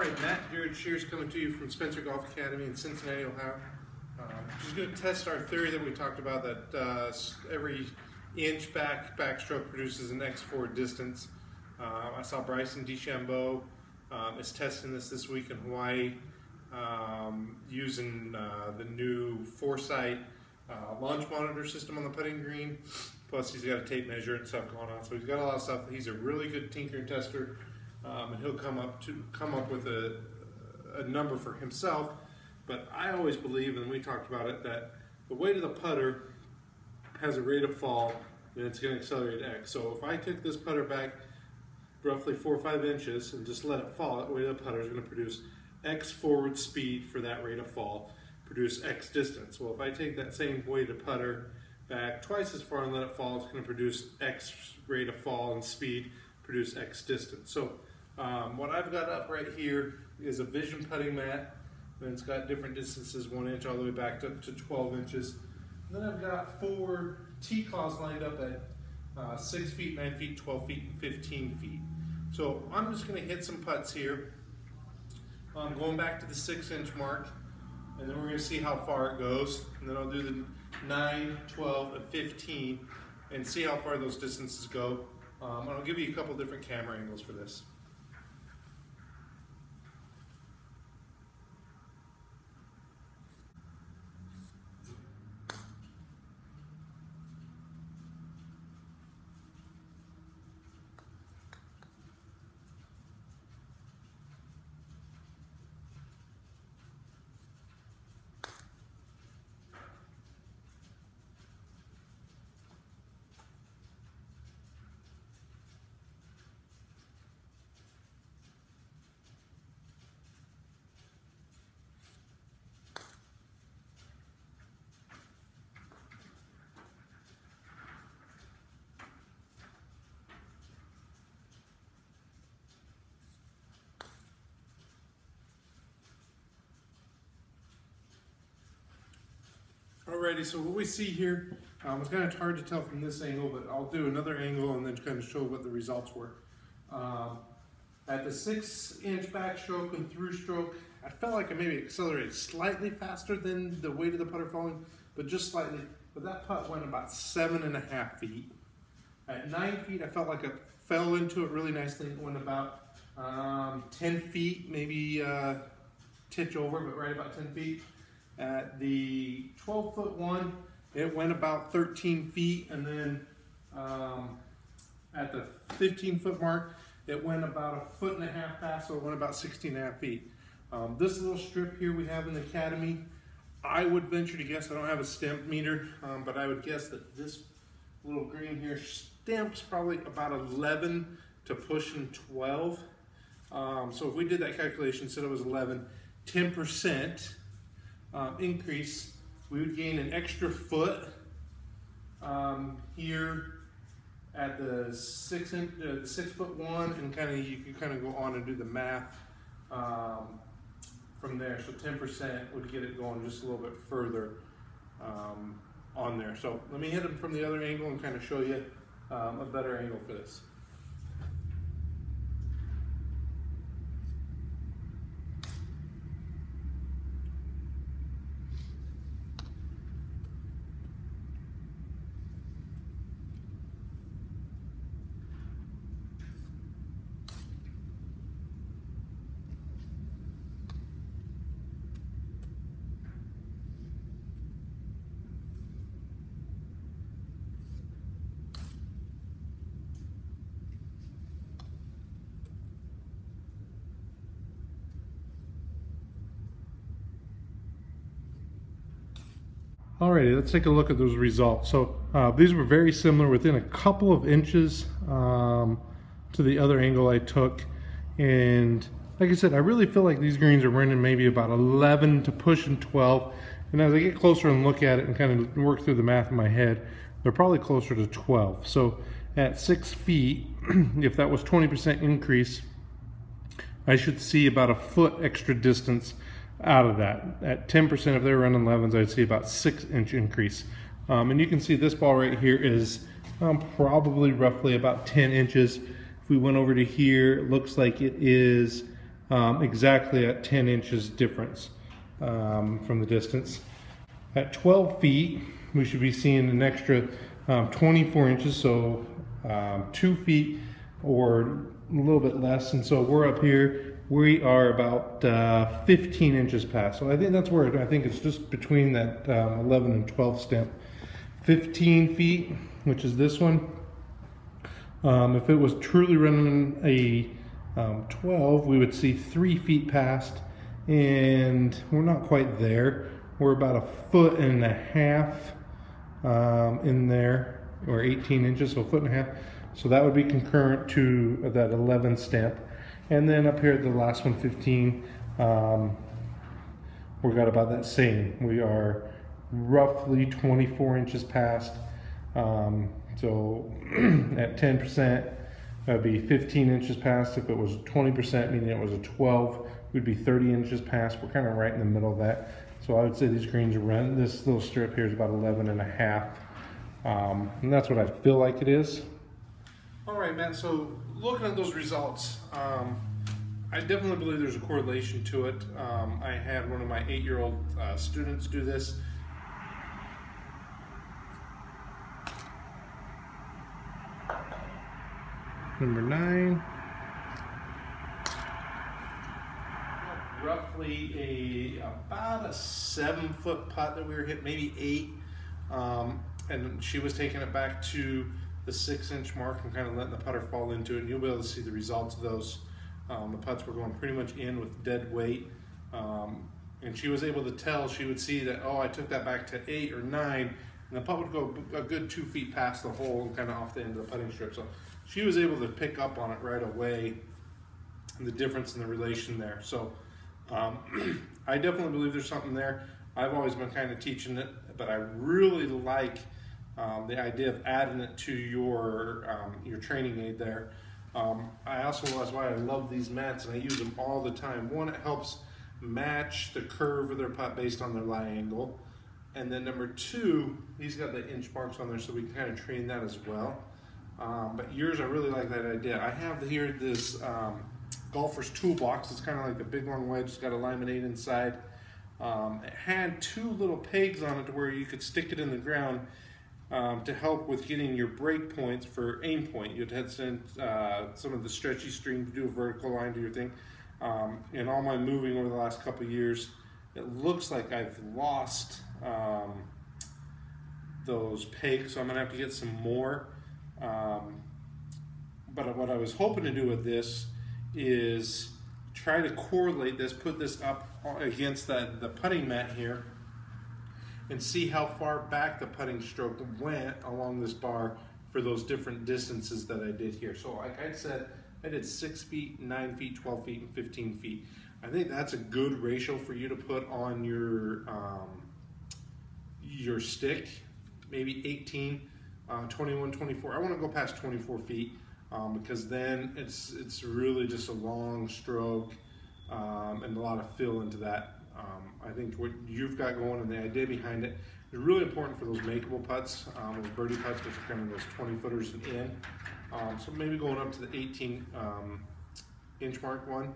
right, Matt Jared Shears coming to you from Spencer Golf Academy in Cincinnati, Ohio. Just going to test our theory that we talked about, that every inch backstroke produces an X forward distance. I saw Bryson DeChambeau is testing this week in Hawaii using the new Foresight launch monitor system on the putting green. Plus he's got a tape measure and stuff going on, so he's got a lot of stuff. He's a really good tinker and tester, and he'll come up with a number for himself. But I always believe, and we talked about it, that the weight of the putter has a rate of fall, and it's going to accelerate X. So if I took this putter back roughly 4 or 5 inches and just let it fall, that weight of the putter is going to produce X forward speed for that rate of fall, produce X distance. Well, if I take that same weight of putter back twice as far and let it fall, it's going to produce X rate of fall and speed, produce X distance. So what I've got up right here is a Vision putting mat, and it's got different distances, 1 inch all the way back to 12 inches. And then I've got 4 T-claws lined up at 6 feet, 9 feet, 12 feet, and 15 feet. So I'm just going to hit some putts here. I'm going back to the 6-inch mark, and then we're going to see how far it goes. And then I'll do the 9, 12, and 15 and see how far those distances go. And I'll give you a couple different camera angles for this. Alrighty, so what we see here, it's kind of hard to tell from this angle, but I'll do another angle and then kind of show what the results were. At the 6-inch backstroke and through stroke, I felt like I maybe accelerated slightly faster than the weight of the putter falling, but just slightly. But that putt went about 7.5 feet. At 9 feet, I felt like I fell into it really nicely. It went about 10 feet, maybe titch over, but right about 10 feet. At the 12-foot one, it went about 13 feet, and then at the 15-foot mark, it went about 1.5 feet past, so it went about 16.5 feet. This little strip here we have in the Academy, I would venture to guess, I don't have a stimp meter, but I would guess that this little green here stamps probably about 11 to pushing 12. So if we did that calculation, said it was 11, 10%. Increase, we would gain an extra foot here at the 6-foot one, and you can kind of go on and do the math from there. So 10% would get it going just a little bit further on there. So let me hit them from the other angle and kind of show you a better angle for this. Alrighty, let's take a look at those results. So these were very similar, within a couple of inches to the other angle I took. And like I said, I really feel like these greens are running maybe about 11 to pushing 12. And as I get closer and look at it and kind of work through the math in my head, they're probably closer to 12. So at 6 feet, if that was 20% increase, I should see about a foot extra distance out of that. At 10%, if they were running 11s, I'd see about 6-inch increase. And you can see this ball right here is probably roughly about 10 inches. If we went over to here, it looks like it is exactly at 10 inches difference from the distance. At 12 feet, we should be seeing an extra 24 inches, so 2 feet or a little bit less. And so we're up here, we are about 15 inches past. So I think that's where, I think it's just between that 11 and 12 stimp. 15 feet, which is this one. If it was truly running a 12, we would see 3 feet past, and we're not quite there. We're about 1.5 feet in there, or 18 inches, so 1.5 feet. So that would be concurrent to that 11 stimp. And then up here at the last one, 15, we've got about that same. We are roughly 24 inches past. So at 10%, that'd be 15 inches past. If it was 20%, meaning it was a 12, we'd be 30 inches past. We're kind of right in the middle of that. So I would say these greens are running. This little strip here is about 11.5. And that's what I feel like it is. All right, man, so looking at those results, I definitely believe there's a correlation to it. I had one of my 8-year-old students do this. Number 9. Roughly about a 7-foot putt that we were hitting, maybe 8. And she was taking it back to the 6-inch mark and kind of letting the putter fall into it. And you'll be able to see the results of those. The putts were going pretty much in with dead weight. And she was able to tell, she would see that, oh, I took that back to 8 or 9. And the putt would go a good 2 feet past the hole and kind of off the end of the putting strip. So she was able to pick up on it right away, the difference in the relation there. So I definitely believe there's something there. I've always been kind of teaching it, but I really like the idea of adding it to your training aid there. I also, that's why I love these mats, and I use them all the time. One, it helps match the curve of their putt based on their lie angle. And then number 2, he's got the inch marks on there, so we can kind of train that as well. But yours, I really like that idea. I have here this golfer's toolbox. It's kind of like a big long wedge. It's got a laminate inside. It had 2 little pegs on it to where you could stick it in the ground to help with getting your break points for aim point. You'd had sent some of the stretchy string to do a vertical line to your thing. In all my moving over the last couple of years, it looks like I've lost those pegs, so I'm gonna have to get some more. But what I was hoping to do with this is try to correlate this, put this up against the putting mat here, and see how far back the putting stroke went along this bar for those different distances that I did here. So like I said, I did 6 feet, 9 feet, 12 feet, and 15 feet. I think that's a good ratio for you to put on your stick, maybe 18, 21, 24. I want to go past 24 feet because then it's really just a long stroke and a lot of fill into that. I think what you've got going and the idea behind it is really important for those makeable putts, those birdie putts, which are kind of those 20-footers and in. So maybe going up to the 18-inch mark one.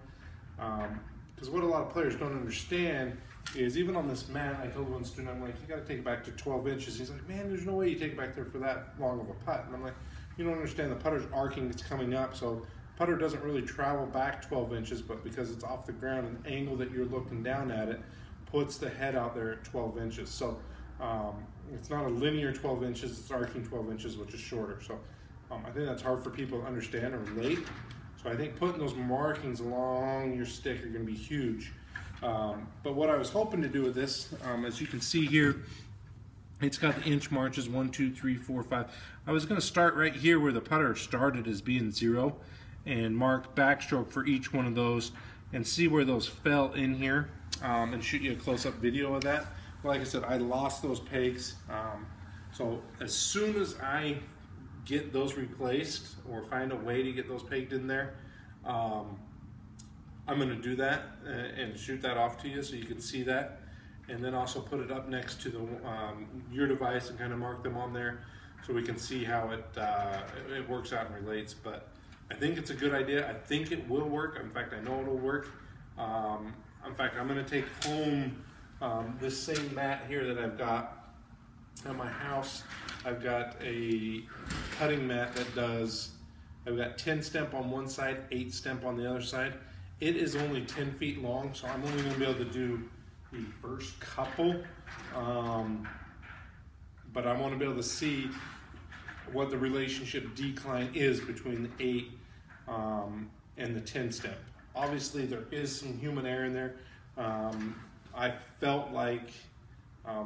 Because what a lot of players don't understand is even on this mat, I told one student, I'm like, you got to take it back to 12 inches. He's like, man, there's no way you take it back there for that long of a putt. And I'm like, you don't understand, the putter's arcing, it's coming up, so putter doesn't really travel back 12 inches, but because it's off the ground and the angle that you're looking down at it puts the head out there at 12 inches. So it's not a linear 12 inches, it's arcing 12 inches, which is shorter. So I think that's hard for people to understand or relate. So I think putting those markings along your stick are going to be huge. But what I was hoping to do with this, as you can see here, it's got the inch marches, 1, 2, 3, 4, 5. I was going to start right here where the putter started as being 0 and mark backstroke for each one of those and see where those fell in here and shoot you a close-up video of that. Like I said, I lost those pegs. So as soon as I get those replaced or find a way to get those pegged in there, I'm going to do that and shoot that off to you so you can see that, and then also put it up next to the your device and kind of mark them on there so we can see how it works out and relates. But I think it's a good idea. I think it will work. In fact, I know it'll work. In fact, I'm going to take home this same mat here that I've got at my house. I've got a putting mat that does, I've got 10 stimp on one side, 8 stimp on the other side. It is only 10 feet long, so I'm only going to be able to do the first couple. But I want to be able to see what the relationship decline is between the 8 and the 10 stimp. Obviously, there is some human error in there. I felt like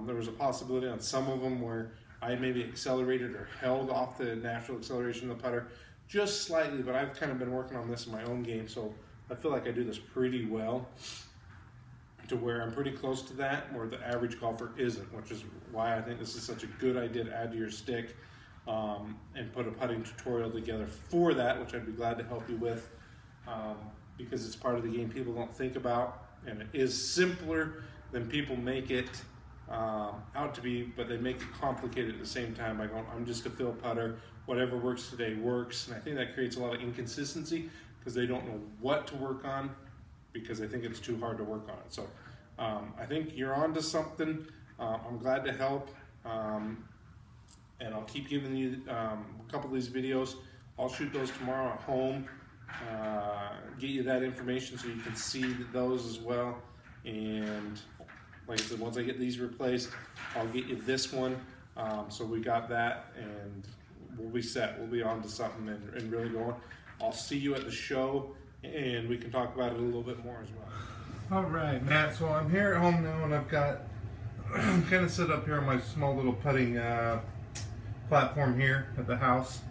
there was a possibility on some of them where I maybe accelerated or held off the natural acceleration of the putter just slightly, but I've kind of been working on this in my own game, so I feel like I do this pretty well to where I'm pretty close to that, where the average golfer isn't, which is why I think this is such a good idea to add to your stick and put a putting tutorial together for that, which I'd be glad to help you with because it's part of the game people don't think about, and it is simpler than people make it out to be, but they make it complicated at the same time by going, I'm just a fill putter, whatever works today works, and I think that creates a lot of inconsistency because they don't know what to work on because they think it's too hard to work on it. So I think you're on to something. I'm glad to help, and I'll keep giving you a couple of these videos. I'll shoot those tomorrow at home, get you that information so you can see those as well. And like I said, once I get these replaced, I'll get you this one. So we got that, and we'll be set. We'll be on to something and really going. I'll see you at the show, and we can talk about it a little bit more as well. All right, Matt. So I'm here at home now, and I've got I'm kind of set up here on my small little putting platform here at the house.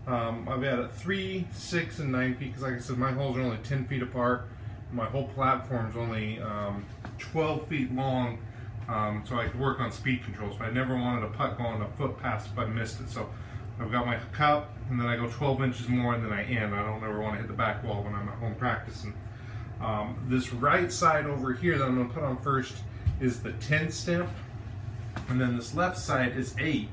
I've got it 3, 6, and 9 feet because, like I said, my holes are only 10 feet apart. My whole platform is only 12 feet long, so I could work on speed control. So I never wanted a putt going a foot past if I missed it. So I've got my cup, and then I go 12 inches more, and then I end. I don't ever want to hit the back wall when I'm at home practicing. This right side over here that I'm going to put on first is the 10 stimp, and then this left side is 8.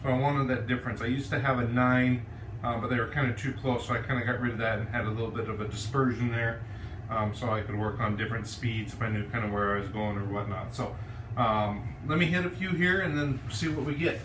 So I wanted that difference. I used to have a 9, but they were kind of too close, so I kind of got rid of that and had a little bit of a dispersion there, so I could work on different speeds if I knew kind of where I was going or whatnot. So let me hit a few here and then see what we get.